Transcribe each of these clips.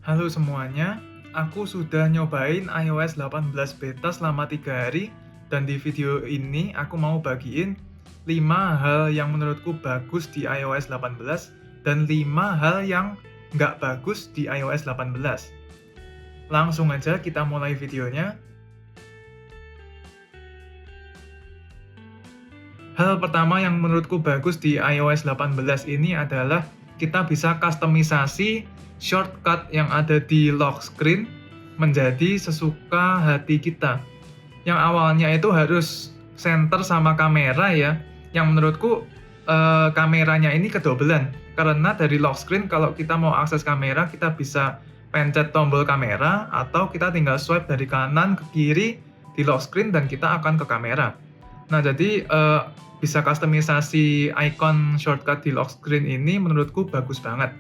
Halo semuanya, aku sudah nyobain iOS 18 beta selama 3 hari dan di video ini aku mau bagiin 5 hal yang menurutku bagus di iOS 18 dan 5 hal yang nggak bagus di iOS 18. Langsung aja kita mulai videonya. Hal pertama yang menurutku bagus di iOS 18 ini adalah kita bisa kustomisasi shortcut yang ada di lock screen menjadi sesuka hati kita. Yang awalnya itu harus center sama kamera ya, yang menurutku kameranya ini kedobelan. Karena dari lock screen kalau kita mau akses kamera, kita bisa pencet tombol kamera atau kita tinggal swipe dari kanan ke kiri di lock screen dan kita akan ke kamera. Nah, jadi bisa kustomisasi icon shortcut di lock screen ini menurutku bagus banget.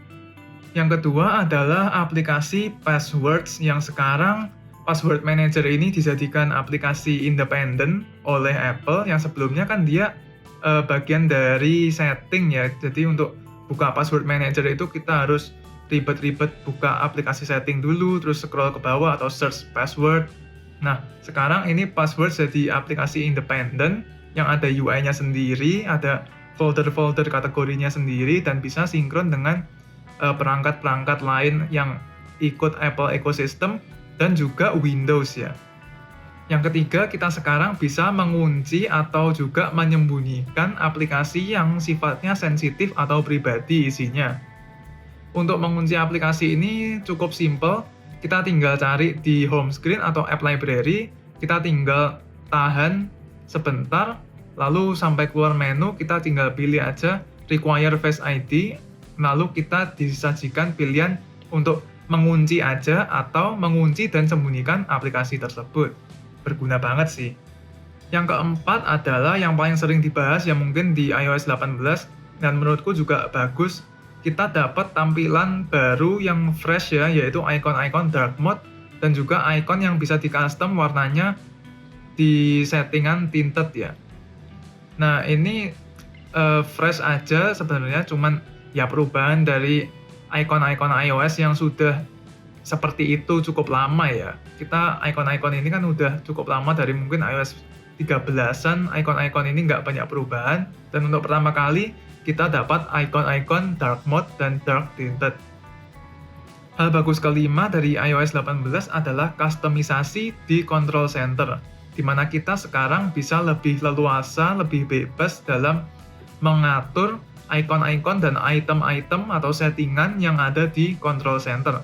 Yang kedua adalah aplikasi passwords yang sekarang password manager ini dijadikan aplikasi independen oleh Apple yang sebelumnya kan dia bagian dari setting ya. Jadi untuk buka password manager itu kita harus ribet-ribet buka aplikasi setting dulu, terus scroll ke bawah atau search password. Nah, sekarang ini password jadi aplikasi independen yang ada UI-nya sendiri, ada folder-folder kategorinya sendiri, dan bisa sinkron dengan perangkat-perangkat lain yang ikut Apple ecosystem dan juga Windows ya. Yang ketiga, kita sekarang bisa mengunci atau juga menyembunyikan aplikasi yang sifatnya sensitif atau pribadi isinya. Untuk mengunci aplikasi ini cukup simple, kita tinggal cari di home screen atau app library, kita tinggal tahan sebentar, lalu sampai keluar menu, kita tinggal pilih aja require Face ID, lalu kita disajikan pilihan untuk mengunci aja atau mengunci dan sembunyikan aplikasi tersebut. Berguna banget sih. Yang keempat adalah yang paling sering dibahas yang mungkin di iOS 18 dan menurutku juga bagus, kita dapat tampilan baru yang fresh ya, yaitu icon-icon dark mode dan juga icon yang bisa di custom warnanya di settingan tinted ya. Nah, ini fresh aja sebenarnya, cuman ya perubahan dari icon-icon iOS yang sudah seperti itu cukup lama ya. Kita icon-icon ini kan udah cukup lama, dari mungkin iOS 13-an, icon-icon ini nggak banyak perubahan. Dan untuk pertama kali, kita dapat icon-icon dark mode dan dark tinted. Hal bagus kelima dari iOS 18 adalah kustomisasi di control center, di mana kita sekarang bisa lebih leluasa, lebih bebas dalam mengatur icon-icon dan item-item atau settingan yang ada di control center.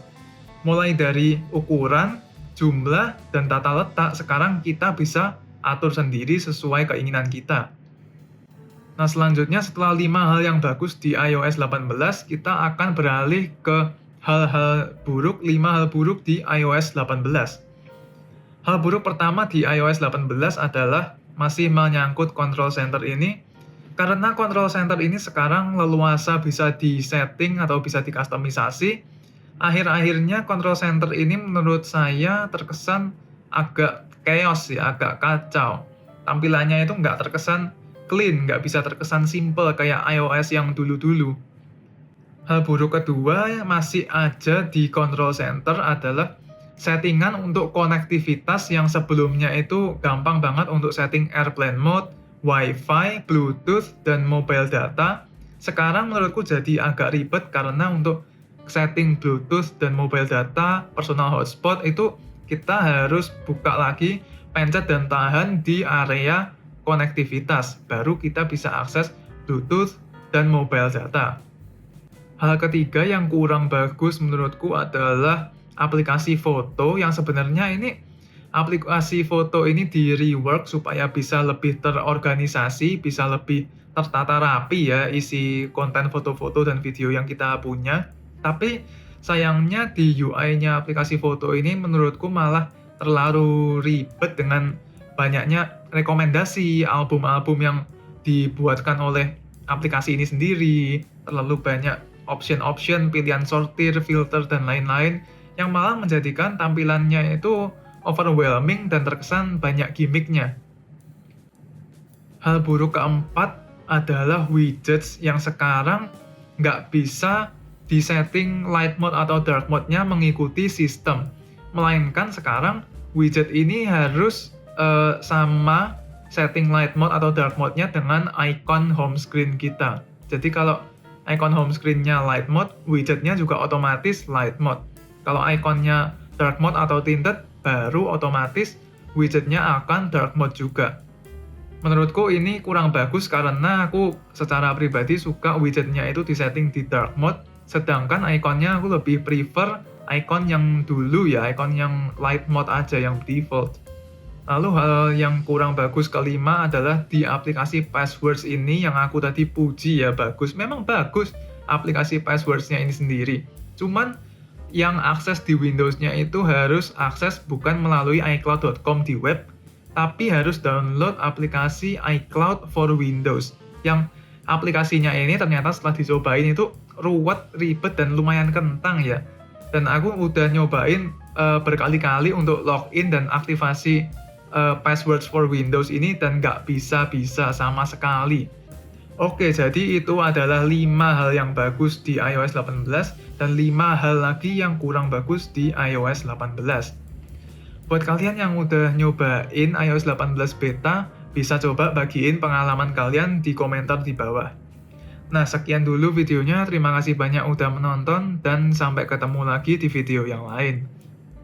Mulai dari ukuran, jumlah, dan tata letak, sekarang kita bisa atur sendiri sesuai keinginan kita. Nah, selanjutnya setelah 5 hal yang bagus di iOS 18, kita akan beralih ke hal-hal buruk, 5 hal buruk di iOS 18. Hal buruk pertama di iOS 18 adalah masih menyangkut control center ini. Karena control center ini sekarang leluasa bisa di-setting atau bisa di-kustomisasi, akhir-akhirnya control center ini menurut saya terkesan agak chaos ya, agak kacau. Tampilannya itu nggak terkesan clean, nggak bisa terkesan simple kayak iOS yang dulu-dulu. Hal buruk kedua masih aja di control center adalah settingan untuk konektivitas yang sebelumnya itu gampang banget untuk setting airplane mode, Wi-Fi, Bluetooth, dan mobile data. Sekarang menurutku jadi agak ribet karena untuk setting Bluetooth dan mobile data, personal hotspot itu kita harus buka lagi, pencet dan tahan di area konektivitas, baru kita bisa akses Bluetooth dan mobile data. Hal ketiga yang kurang bagus menurutku adalah aplikasi foto, yang sebenarnya ini aplikasi foto ini di rework supaya bisa lebih terorganisasi, bisa lebih tertata rapi ya isi konten foto-foto dan video yang kita punya. Tapi sayangnya di UI-nya aplikasi foto ini menurutku malah terlalu ribet dengan banyaknya rekomendasi album-album yang dibuatkan oleh aplikasi ini sendiri, terlalu banyak option-option, pilihan sortir, filter, dan lain-lain, yang malah menjadikan tampilannya itu overwhelming dan terkesan banyak gimmicknya. Hal buruk keempat adalah widgets yang sekarang nggak bisa di setting light mode atau dark mode-nya mengikuti sistem. Melainkan sekarang widget ini harus sama setting light mode atau dark mode-nya dengan icon home screen kita. Jadi kalau icon home screen-nya light mode, widgetnya juga otomatis light mode. Kalau ikonnya dark mode atau tinted, baru otomatis widgetnya akan dark mode juga. Menurutku ini kurang bagus karena aku secara pribadi suka widgetnya itu disetting di dark mode, sedangkan ikonnya aku lebih prefer icon yang dulu ya, icon yang light mode aja yang default. Lalu hal yang kurang bagus kelima adalah di aplikasi Passwords ini yang aku tadi puji ya bagus. Memang bagus aplikasi Passwords-nya ini sendiri. Cuman yang akses di Windows-nya itu harus akses bukan melalui iCloud.com di web, tapi harus download aplikasi iCloud for Windows. Yang aplikasinya ini ternyata setelah dicobain itu ruwet, ribet, dan lumayan kentang ya. Dan aku udah nyobain berkali-kali untuk login dan aktivasi Passwords for Windows ini dan nggak bisa-bisa sama sekali. Oke, jadi itu adalah 5 hal yang bagus di iOS 18 dan 5 hal lagi yang kurang bagus di iOS 18. Buat kalian yang udah nyobain iOS 18 beta, bisa coba bagiin pengalaman kalian di komentar di bawah. Nah, sekian dulu videonya. Terima kasih banyak udah menonton dan sampai ketemu lagi di video yang lain.